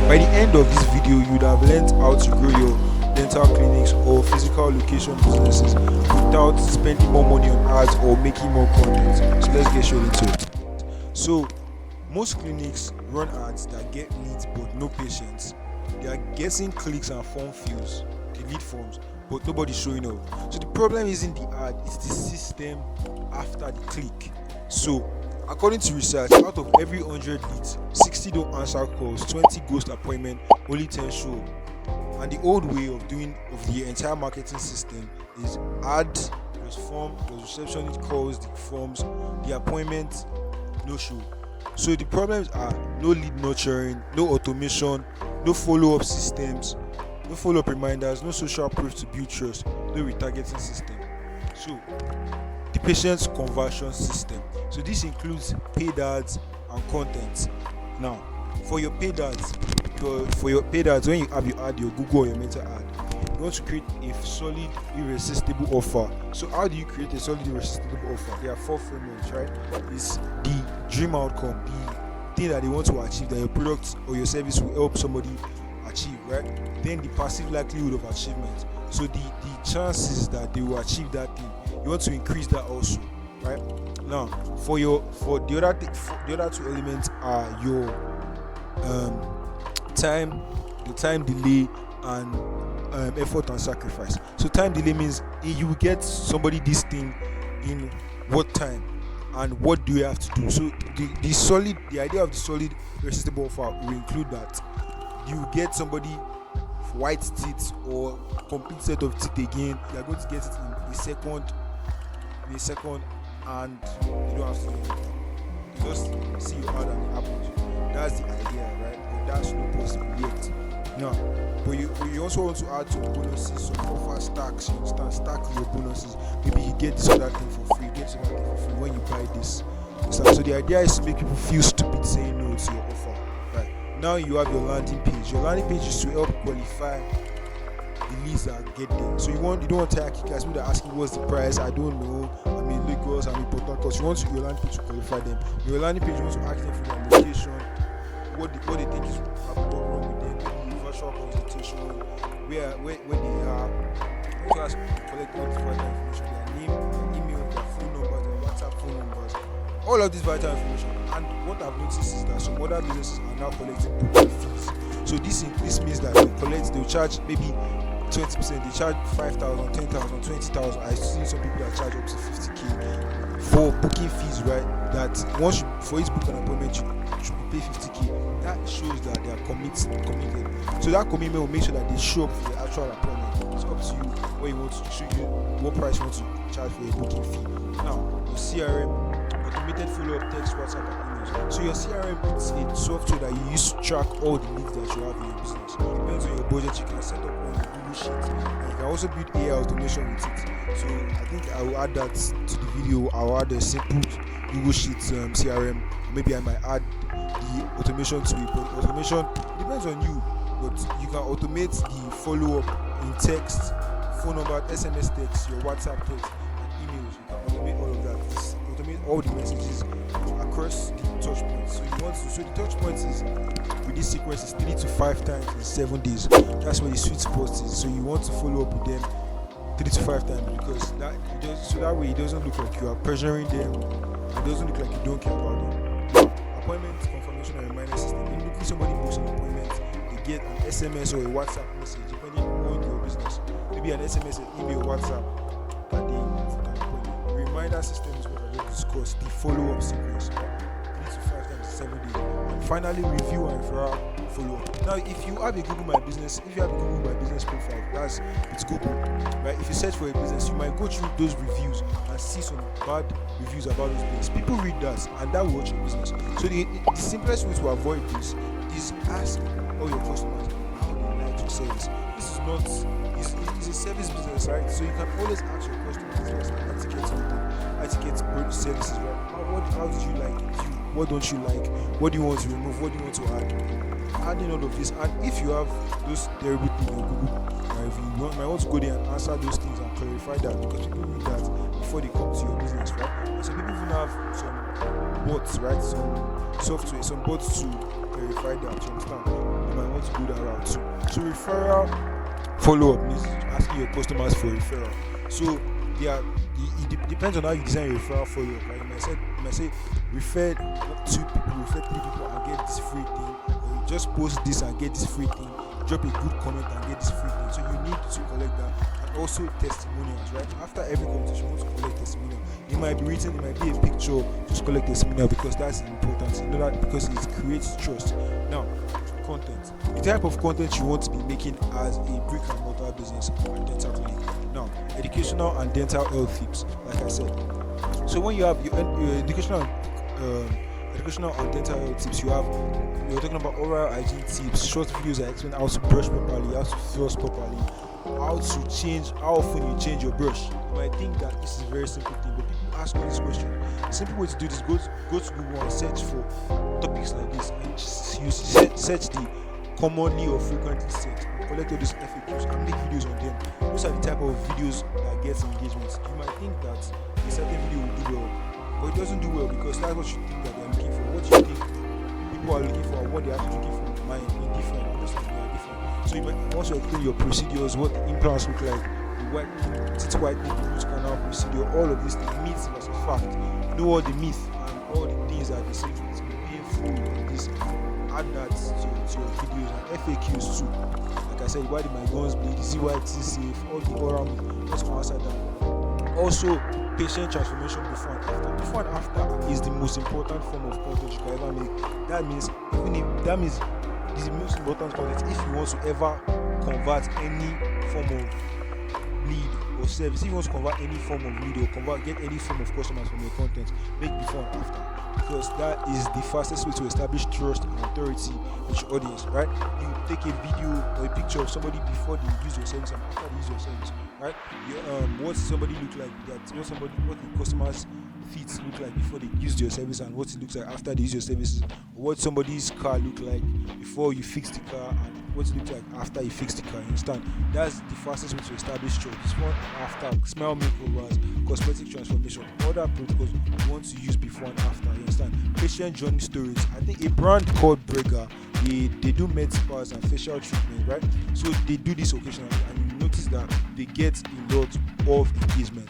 By the end of this video, you would have learned how to grow your dental clinics or physical location businesses without spending more money on ads or making more content. So let's get straight into it. So most clinics run ads that get leads but no patients. They are getting clicks and form fills, the lead forms, but nobody's showing up. So the problem isn't the ad, it's the system after the click. So according to research, out of every 100 leads, 60 don't answer calls, 20 ghost appointment, only 10 show up. And the old way of the entire marketing system is ad plus form plus receptionist calls, the forms, the appointment, no show. So the problems are no lead nurturing, no automation, no follow-up systems, no follow-up reminders, no social proof to build trust, no retargeting system. So the patient's conversion system. So this includes paid ads and content. Now, for your paid ads, when you have your ad, your Google or your Meta ad, you want to create a solid, irresistible offer. So how do you create a solid, irresistible offer? There are 4 frameworks, right? It's the dream outcome, the thing that they want to achieve, that your product or your service will help somebody achieve, right? Then the passive likelihood of achievement. So the chances that they will achieve that thing, you want to increase that also, right? Now, for the other 2 elements are your time, the time delay, and effort and sacrifice. So time delay means you will get somebody this thing in what time and what do you have to do. So the idea of the solid irresistible offer will include that you get somebody white teeth or complete set of teeth again. You are going to get it in a second, and you don't have to do anything. You just see your ad and it happens. That's the idea, right? But that's not possible yet. Now, but you also want to add some bonuses, some offer stacks. You understand? Stack your bonuses. Maybe you get this other thing for free. You get this other thing for free when you buy this. So the idea is to make people feel stupid saying no to your offer. Right now, you have your landing page. Your landing page is to help qualify the leads that get there. So you don't want tire kickers. People are asking what's the price. I don't know. I'm in Lagos. I'm in Port Harcourt. You want your landing page to qualify them. Your landing page, you want to ask them for their location, what they think is wrong with them, maybe virtual consultation, where they are. You want to collect all this vital information, their name, their email, their phone numbers, their WhatsApp phone numbers, all of this vital information. And what I've noticed is that some other businesses are now collecting booking fees. So this means that they'll charge maybe 20%, they charge 5,000, 10,000, 20,000. I've seen some people that charge up to 50k for booking fees, right? That once for each book an appointment, you should pay 50k. That shows that they are committed. So that commitment will make sure that they show up for the actual appointment. It's up to you what you want to show you, what price you want to charge for a booking fee. Now, your CRM, automated follow-up text, WhatsApp, and emails. So your CRM is a software that you use to track all the leads that you have in your business. Depends on your budget, you can set up on your Google Sheet, and you can also build AI automation with it. So I think I will add that to the video. I'll add a simple Google Sheets CRM. Maybe I might add the automation to it, but automation depends on you. But you can automate the follow-up in text, phone number, SMS text, your WhatsApp text, and emails. You can automate all of that. Just automate all the messages across the touch points. So the touch points is with this sequence is 3 to 5 times in 7 days. That's where the sweet spot is. So you want to follow up with them 3 to 5 times because that way it doesn't look like you are pressuring them. It doesn't look like you don't care about them. Appointment confirmation and reminder system. Immediately somebody books an appointment, they get an SMS or a WhatsApp message depending on your business. Maybe an SMS, an email, WhatsApp that they book an appointment. The reminder system is what I will discuss. The follow-up sequence 3 to 5 times in 7 days. And finally, review and referral follow-up. Now, if you have a Google My Business profile, that's it's Google, right? If you search for a business, you might go through those reviews and see some bad reviews about those businesses. People read that, and that will watch your business. So the simplest way to avoid this is ask all your customers how they like your service. This is not it's a service business, right? So you can always ask your customers etiquette services, right? How did you like it? What don't you like? What do you want to remove? What do you want to add? Adding all of this, and if you have those terrible things on Google review, you might want to go there and answer those things and clarify that, because people read that before they come to your business, right? And so people even have some bots, right? Some software, some bots to verify that. You understand? You might want to go that route too. So referral follow-up means asking your customers for referral. So it depends on how you design your referral follow-up. Like you might say refer 2 people, refer 3 people and get this free thing, or you just post this and get this free thing, drop a good comment and get this free thing. So you need to collect that. And also testimonials, right? After every conversation, you want to collect testimonial. It might be written, it might be a picture, just collect testimonial because that's important. You know that because it creates trust. Now, content. The type of content you want to be making as a brick and mortar business or a dental clinic. Now, educational and dental health tips, like I said. So when you have your educational and dental health tips, you're talking about oral hygiene tips, short videos that explain how to brush properly, how to floss properly, how often you change your brush. You might think that this is a very simple thing, but people ask me this question. The simple way to do this, go to Google and search for topics like this, and you search the commonly or frequently searched, and collect all these FAQs and make videos on them. Those are the type of videos that gets engagement. You might think that a certain video will do well, but it doesn't do well because that's what you think that they're looking for. What you think people are looking for, what they're actually looking for might be different. Understand, they are different. So you might also explain your procedures, what the implants look like, the whitening, the root canal procedure, all of these things, myths versus fact. Know all the myth and all the things that they say is painful and this. Add that to your videos and FAQs too. Like I said, why did my guns bleed? Is it why it's safe? All the oral myth. Let's answer that. Also, patient transformation before and after. Before and after is the most important form of content you can ever make. That means it's the most important content if you want to ever convert any form of lead or service. If you want to convert any form of lead or get any form of customers from your content, make before and after. Because that is the fastest way to establish trust and authority with your audience, right? You take a video or a picture of somebody before they use your service and after they use your service, right? What somebody look like, what the customers' feet look like before they use your service and what it looks like after they use your services, or what somebody's car look like before you fix the car and what it looks like after you fix the car. You understand? That's the fastest way to establish trust. Before and after, smile makeovers, cosmetic transformation, other protocols you want to use before and after. You understand? Patient journey stories. I think a brand called Brega, they do med spas and facial treatment, right? So they do this occasionally, and you notice that they get a lot of engagement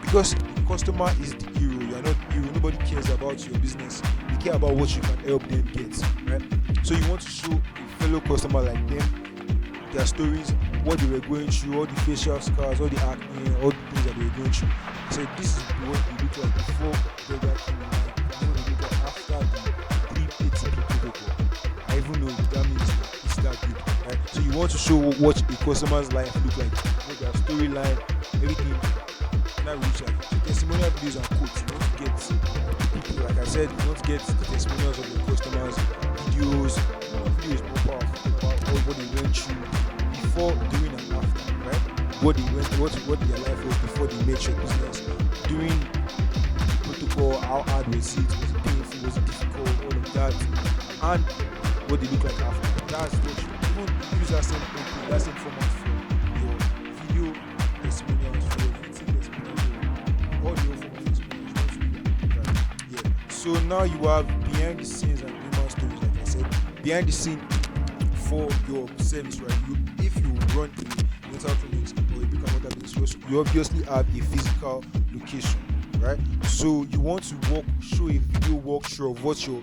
because the customer is the hero. You are not the hero. Nobody cares about your business. They care about what you can help them get, right? So you want to show a fellow customer like them their stories, what they were going through, all the facial scars, all the acne, all the things that they were going through. So this is what they look like before Brega came in. What they look like after the 380 protocol. I even know that means it's that good, right? So you want to show what a customer's life look like, what their storyline, everything. That looks like so testimonial videos and quotes. You want to get people, like I said, you want to get the testimonials of your customers, videos. Video is more powerful about what they went through before, during, and after, right? What their life was before they made your business, during protocol, how hard was it painful, was it difficult, all of that, and what they look like after. That's what you don't use that same format for your video testimonials, for your written testimonials, audio format testimonials. Right? Yeah. So now you have behind the scenes and human stories, like I said, behind the scene for your service, right? If you run a dental clinic or a brick and mortar business, you obviously have a physical location, right? So you want to show a video walkthrough of what your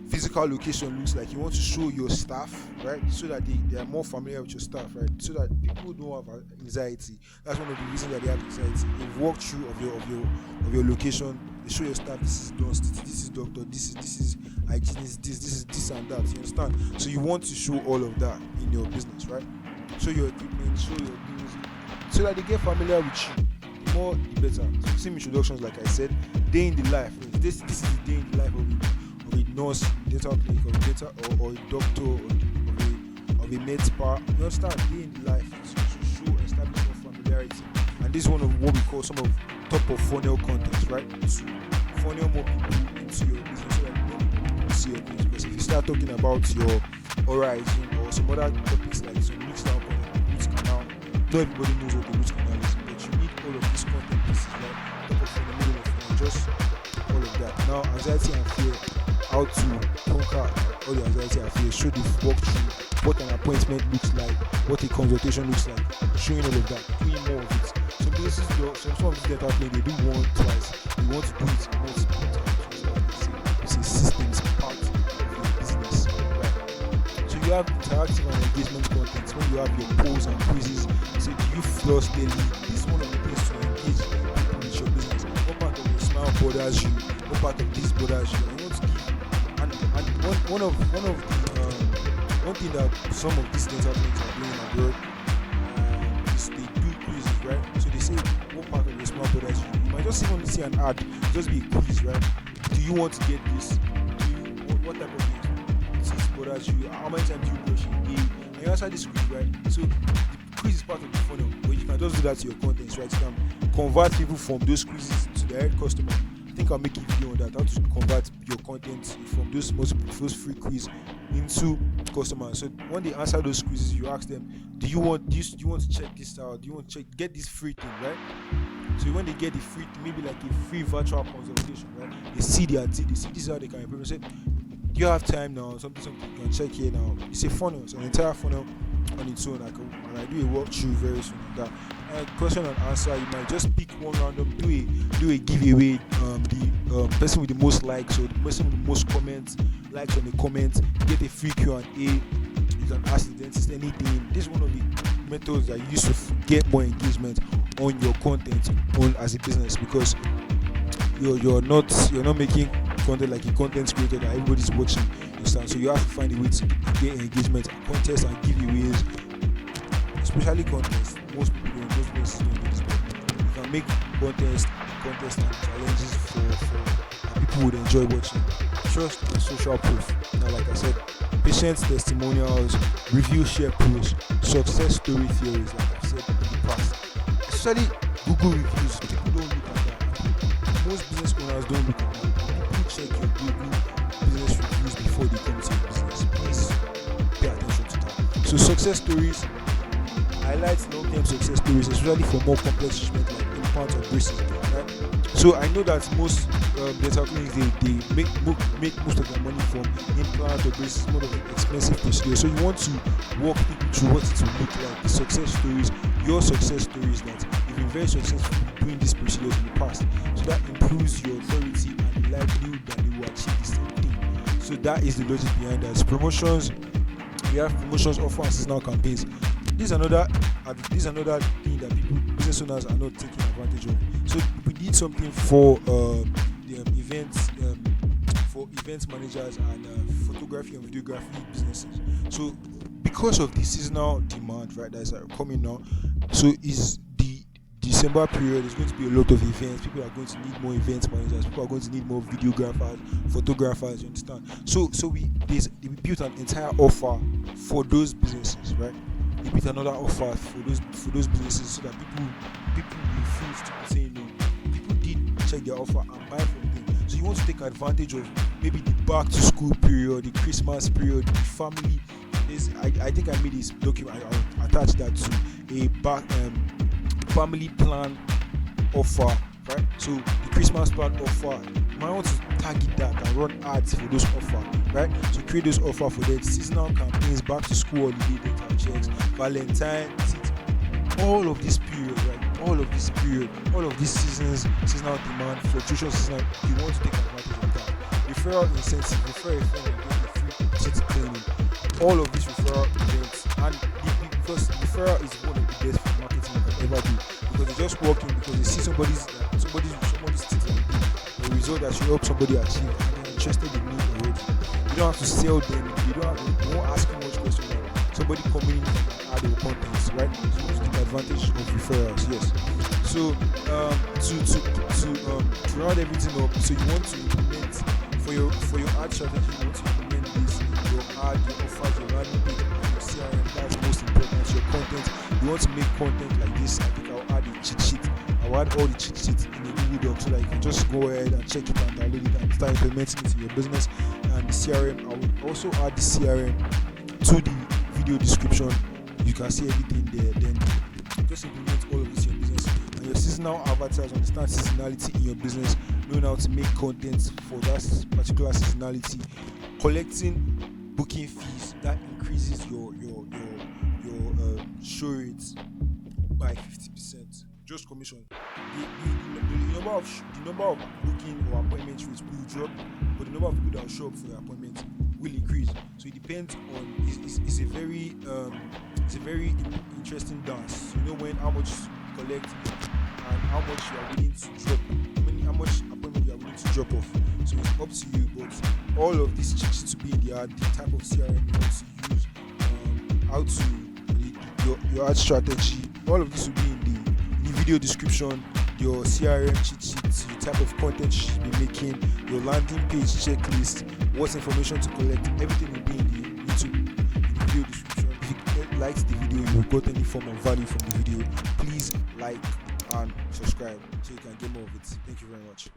physical location looks like. You want to show your staff, right, so that they are more familiar with your staff, right, so that people don't have anxiety. That's one of the reasons that they have anxiety. A walkthrough of your location. They show your staff, this is dentist, this is doctor, this is hygienist, this is this and that. You understand? So you want to show all of that in your business, right? Show your equipment, show your things, so that they get familiar with you. The more, the better. So same introductions, like I said, day in the life. This is the day in the life of a nurse, dental clinic, or a doctor, or of a med spa. You understand? Day in the life to show, establish more familiarity. And this is one of what we call some of top of funnel content, right? To funnel more people into your business so that more people see your business. Because if you start talking about your horizon or some other topics like some mixed down content, root canal, not everybody knows what the root canal is, but you need all of these content pieces, like top of funnel, middle of funnel, just all of that. Now, anxiety and fear, how to conquer all the anxiety and fear, show the walkthrough what an appointment looks like, what a consultation looks like, showing all of that, doing more of it. Some businesses, some of these data play, they do one twice, they want to do it multiple times. It's a systems part of your business, right? So you have interactive and engagement content. When you have your polls and quizzes, say, do you floss daily? This is one of the things to engage people with your business. What part of your smile bothers you? What part of this bothers you? And you want to give. And one thing that some of these data points are doing abroad is they do quizzes, right? So they say, what part of your smile bothers you? You might just even see an ad, just be a quiz, right? Do you want to get this? What type of disease bothers you? How many times do you brush a day? And you answer this quiz, right? So the quiz is part of the funnel, but you can just do that to your contents, right? You can convert people from those quizzes to direct customer. I think I'll make a video on that, how to convert your content from those free quiz into customers. So when they answer those quizzes, you ask them, do you want this? Do you want to check this out? Do you want to get this free thing, right? So when they get the free, maybe like a free virtual consultation, right? They see their team, they see this is how they can improve. Say, do you have time now? Something you can check here now. It's a funnel, it's an entire funnel on its own. And I do a walkthrough very soon on that. Question and answer, you might just pick one random, do a giveaway. The person with the most likes, or the person with the most comments, likes on the comments, get a free Q&A. You can ask the dentist anything. This is one of the methods that you use to get more engagement on your content as a business, because you're not making content like a content creator that everybody's watching. Understand? So you have to find a way to get engagement, contests and giveaways, especially contests. Most people don't, most businesses don't do this, but you can make contests and challenges for people would enjoy watching. Trust and social proof. Now, like I said, patient testimonials, review share posts, success story theories, like I've said in the past. Especially Google reviews, people don't look at that. Most business owners don't look at that. People check your Google business reviews before they come to your business. Please pay attention to that. So success stories highlight long-term success stories, especially for more complex treatment like implants or braces. Right? So I know that most dental clinics they make most of their money from implant or braces, more of an expensive procedure. So you want to walk people through what it will look like, the success stories, your success stories that you've been very successful doing these procedures in the past. So that improves your authority and the likelihood that they will achieve the same thing. So that is the logic behind that. Promotions, we have promotions, offer and seasonal campaigns. This is another thing that business owners are not taking advantage of. So we did something for the events, for events managers and photography and videography businesses. So because of the seasonal demand, right, that's coming now, so is the December period is going to be a lot of events. People are going to need more events managers. People are going to need more videographers, photographers. You understand? So we built an entire offer for those businesses, right? We built another offer for those businesses so that people refuse to be saying no. People did check their offer and buy from them. So you want to take advantage of maybe the back to school period, the Christmas period, the family. I think I made this document. I'll attach that to a family plan offer, right? So the Christmas plan offer, you might want to target that and run ads for those offers, right? So create those offers for them. Seasonal campaigns, back to school holiday, dental checks, Valentine, all of this period, right? All of these seasons, seasonal demand, fluctuation seasonal, you want to take advantage of that. Referral incentive, refer a friend and get a free teeth cleaning. All of these referral events, and because referral is one of the best marketing you can ever do, because they just walk in because they see somebody's teeth like this, the result that you help somebody achieve, and they're interested in you already. You don't have to sell them. You won't ask you much questions. Somebody coming in and add your contents, right? So you take advantage of referrals, yes. So to round everything up, so you want to implement for your ad strategy, you want to implement this, your ad, your offers, your landing page, and your CRM. That's most important. Your content. You want to make content like this. I think I'll add a cheat sheet. I'll add all the cheat sheets in a Google Doc so that you can just go ahead and check it and download it and start implementing it in your business. And the CRM, I will also add the CRM to the video description. You can see everything there. Then just implement all of this in your business. And your seasonal avatars, understand seasonality in your business, knowing how to make content for that particular seasonality, collecting booking fees that increase increases your show rates by 50%. Just commission. The number of booking or appointment rates will drop, but the number of people that will show up for your appointment will increase. So it depends on. It's a very interesting dance. You know when how much you collect and how much you are willing to drop, how much appointment you are willing to drop off. So it's up to you. But all of these checks to be in the type of CRM you want to use, how to your ad strategy. All of this will be in the video description. Your CRM cheat sheets, the type of content you should be making, your landing page checklist, what information to collect, everything will be in the video description. If you liked the video, you got any form of value from the video, please like and subscribe so you can get more of it. Thank you very much.